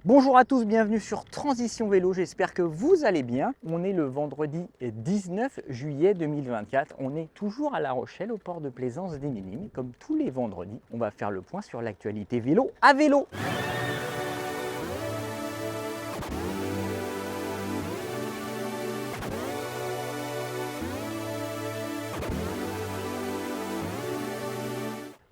Bonjour à tous, bienvenue sur Transition Vélo, j'espère que vous allez bien. On est le vendredi 19 juillet 2024, on est toujours à La Rochelle au port de plaisance des Minimes. Comme tous les vendredis, on va faire le point sur l'actualité vélo à vélo.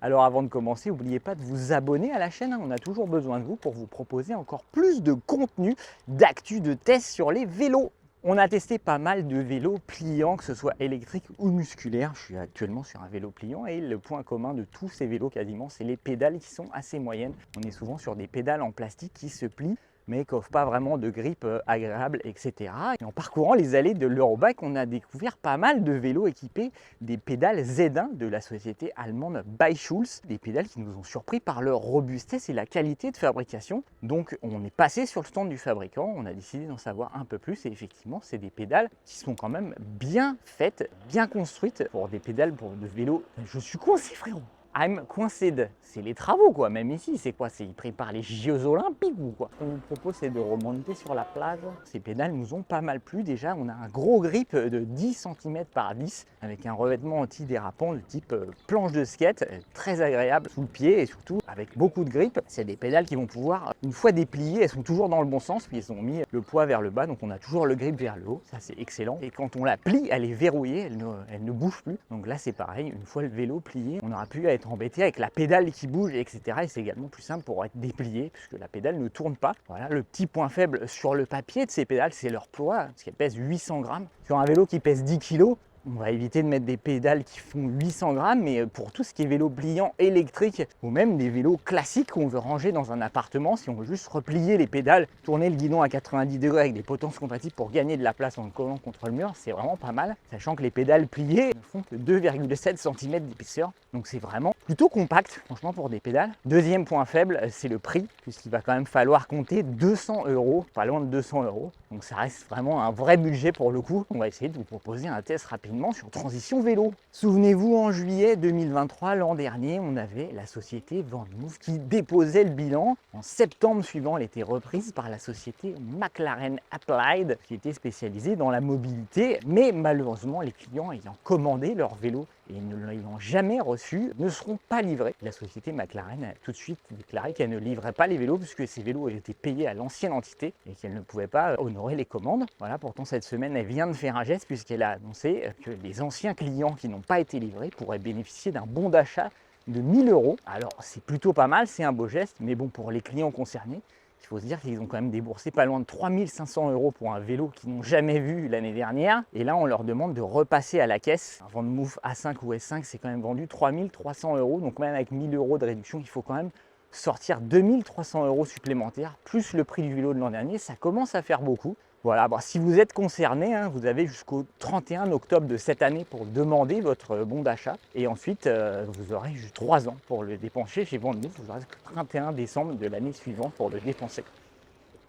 Alors avant de commencer, n'oubliez pas de vous abonner à la chaîne, on a toujours besoin de vous pour vous proposer encore plus de contenu, d'actu, de tests sur les vélos. On a testé pas mal de vélos pliants, que ce soit électriques ou musculaires. Je suis actuellement sur un vélo pliant et le point commun de tous ces vélos quasiment, c'est les pédales qui sont assez moyennes. On est souvent sur des pédales en plastique qui se plient mais qui n'offrent pas vraiment de grippe agréable, etc. Et en parcourant les allées de l'Eurobike, on a découvert pas mal de vélos équipés des pédales Z1 de la société allemande Bike-Schulz, des pédales qui nous ont surpris par leur robustesse et la qualité de fabrication. Donc on est passé sur le stand du fabricant, on a décidé d'en savoir un peu plus et effectivement c'est des pédales qui sont quand même bien faites, bien construites pour des pédales pour de vélos. Je suis coincé frérot. I'm coincé. C'est les travaux quoi, même ici, c'est quoi? Ils préparent les Jeux Olympiques ou quoi? Ce qu'on vous propose, c'est de remonter sur la plage. Ces pédales nous ont pas mal plu. Déjà, on a un gros grip de 10 cm par 10 avec un revêtement anti-dérapant de type planche de skate, très agréable sous le pied et surtout avec beaucoup de grip. C'est des pédales qui vont pouvoir, une fois dépliées, elles sont toujours dans le bon sens, puis ils ont mis le poids vers le bas, donc on a toujours le grip vers le haut. Ça, c'est excellent. Et quand on la plie, elle est verrouillée, elle ne bouge plus. Donc là, c'est pareil, une fois le vélo plié, on aura pu être embêté avec la pédale qui bouge, etc. Et c'est également plus simple pour être déplié puisque la pédale ne tourne pas. Voilà, le petit point faible sur le papier de ces pédales, c'est leur poids, parce qu'elles pèsent 800 grammes. Sur un vélo qui pèse 10 kg, on va éviter de mettre des pédales qui font 800 grammes, mais pour tout ce qui est vélo pliant électrique ou même des vélos classiques qu'on veut ranger dans un appartement, si on veut juste replier les pédales, tourner le guidon à 90 degrés avec des potences compatibles pour gagner de la place en le collant contre le mur, c'est vraiment pas mal, sachant que les pédales pliées ne font que 2,7 cm d'épaisseur, donc c'est vraiment plutôt compact, franchement, pour des pédales. Deuxième point faible, c'est le prix, puisqu'il va quand même falloir compter 200 €, pas loin de 200 €, donc ça reste vraiment un vrai budget pour le coup. On va essayer de vous proposer un test rapidement sur Transition Vélo. Souvenez-vous, en juillet 2023, l'an dernier, on avait la société Vanmoof qui déposait le bilan. En septembre suivant, elle était reprise par la société McLaren Applied qui était spécialisée dans la mobilité, mais malheureusement, les clients ayant commandé leur vélo et ne l'ayant jamais reçu ne seront pas livrés. La société McLaren a tout de suite déclaré qu'elle ne livrait pas les vélos puisque ces vélos étaient payés à l'ancienne entité et qu'elle ne pouvait pas honorer les commandes. Voilà, pourtant cette semaine, elle vient de faire un geste puisqu'elle a annoncé que les anciens clients qui n'ont pas été livrés pourraient bénéficier d'un bon d'achat de 1 000 €. Alors c'est plutôt pas mal, c'est un beau geste, mais bon, pour les clients concernés, il faut se dire qu'ils ont quand même déboursé pas loin de 3 500 € pour un vélo qu'ils n'ont jamais vu l'année dernière. Et là, on leur demande de repasser à la caisse. Un Vanmoof A5 ou S5, c'est quand même vendu 3 300 €. Donc même avec 1 000 € de réduction, il faut quand même sortir 2 300 € supplémentaires, plus le prix du vélo de l'an dernier. Ça commence à faire beaucoup. Voilà, bon, si vous êtes concerné, vous avez jusqu'au 31 octobre de cette année pour demander votre bon d'achat. Et ensuite, vous aurez juste 3 ans pour le dépenser chez Vanmoof. Vous aurez jusqu'au 31 décembre de l'année suivante pour le dépenser.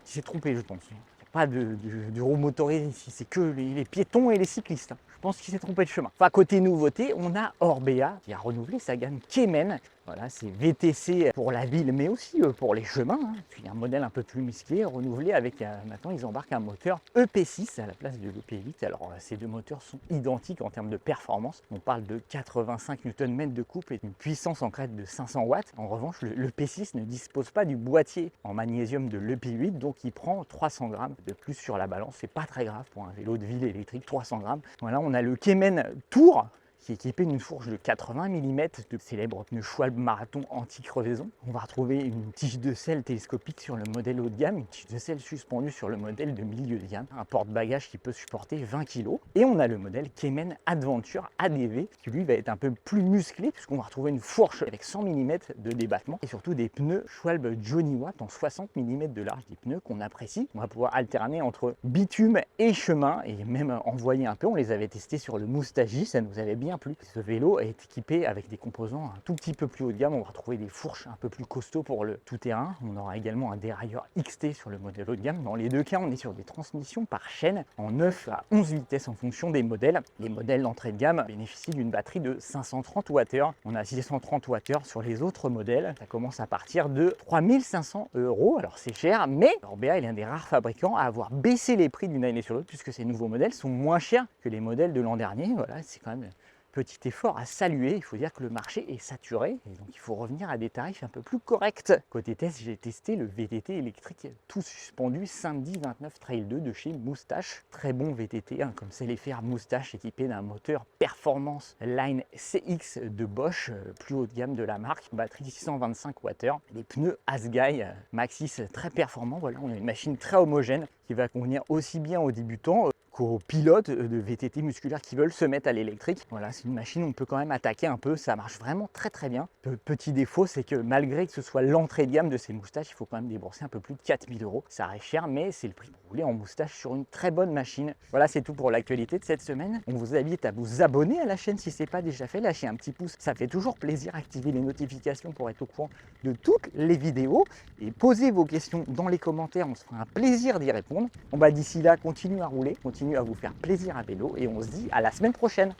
Il s'est trompé, je pense. Il n'y a pas de roues motorisées ici, c'est que les piétons et les cyclistes. Je pense qu'il s'est trompé de chemin. Enfin, côté nouveauté, on a Orbea qui a renouvelé sa gamme Cayman. Voilà, c'est VTC pour la ville, mais aussi pour les chemins. Puis un modèle un peu plus musclé, renouvelé avec maintenant ils embarquent un moteur EP6 à la place de l'EP8. Alors ces deux moteurs sont identiques en termes de performance. On parle de 85 Nm de couple et d'une puissance en crête de 500 watts. En revanche, le P6 ne dispose pas du boîtier en magnésium de l'EP8, donc il prend 300 grammes de plus sur la balance. C'est pas très grave pour un vélo de ville électrique, 300 grammes. Voilà, on a le Cayman Tour qui est équipé d'une fourche de 80 mm de célèbre pneu Schwalbe Marathon anti-crevaison. On va retrouver une tige de selle télescopique sur le modèle haut de gamme, une tige de selle suspendue sur le modèle de milieu de gamme, un porte-bagages qui peut supporter 20 kg. Et on a le modèle Cayman Adventure ADV qui lui va être un peu plus musclé puisqu'on va retrouver une fourche avec 100 mm de débattement et surtout des pneus Schwalbe Johnny Watt en 60 mm de large, des pneus qu'on apprécie. On va pouvoir alterner entre bitume et chemin et même envoyer un peu. On les avait testés sur le Moustaji, ça nous avait bien rien plus. Ce vélo est équipé avec des composants un tout petit peu plus haut de gamme. On va retrouver des fourches un peu plus costauds pour le tout-terrain. On aura également un dérailleur XT sur le modèle haut de gamme. Dans les deux cas, on est sur des transmissions par chaîne en 9 à 11 vitesses en fonction des modèles. Les modèles d'entrée de gamme bénéficient d'une batterie de 530 Wh. On a 630 Wh sur les autres modèles. Ça commence à partir de 3500 €. Alors c'est cher, mais Orbea est l'un des rares fabricants à avoir baissé les prix d'une année sur l'autre puisque ces nouveaux modèles sont moins chers que les modèles de l'an dernier. Voilà, c'est quand même petit effort à saluer. Il faut dire que le marché est saturé et donc il faut revenir à des tarifs un peu plus corrects. Côté test, j'ai testé le VTT électrique tout suspendu Sandy 29 Trail 2 de chez Moustache. Très bon VTT, comme sait les faire Moustache, équipé d'un moteur Performance Line CX de Bosch, plus haut de gamme de la marque, batterie 625 Wh, les pneus Asgai Maxxis très performants. Voilà, on a une machine très homogène qui va convenir aussi bien aux débutants qu'aux pilotes de VTT musculaires qui veulent se mettre à l'électrique. Voilà, c'est une machine où on peut quand même attaquer un peu, ça marche vraiment très bien. Le petit défaut, c'est que malgré que ce soit l'entrée de gamme de ces moustaches, il faut quand même débourser un peu plus de 4000 €. Ça reste cher, mais c'est le prix pour rouler en moustache sur une très bonne machine. Voilà, c'est tout pour l'actualité de cette semaine. On vous invite à vous abonner à la chaîne si ce n'est pas déjà fait, lâchez un petit pouce, ça fait toujours plaisir, activez les notifications pour être au courant de toutes les vidéos et posez vos questions dans les commentaires, on se fera un plaisir d'y répondre. D'ici là, continuez à rouler, continuez à vous faire plaisir à vélo et on se dit à la semaine prochaine.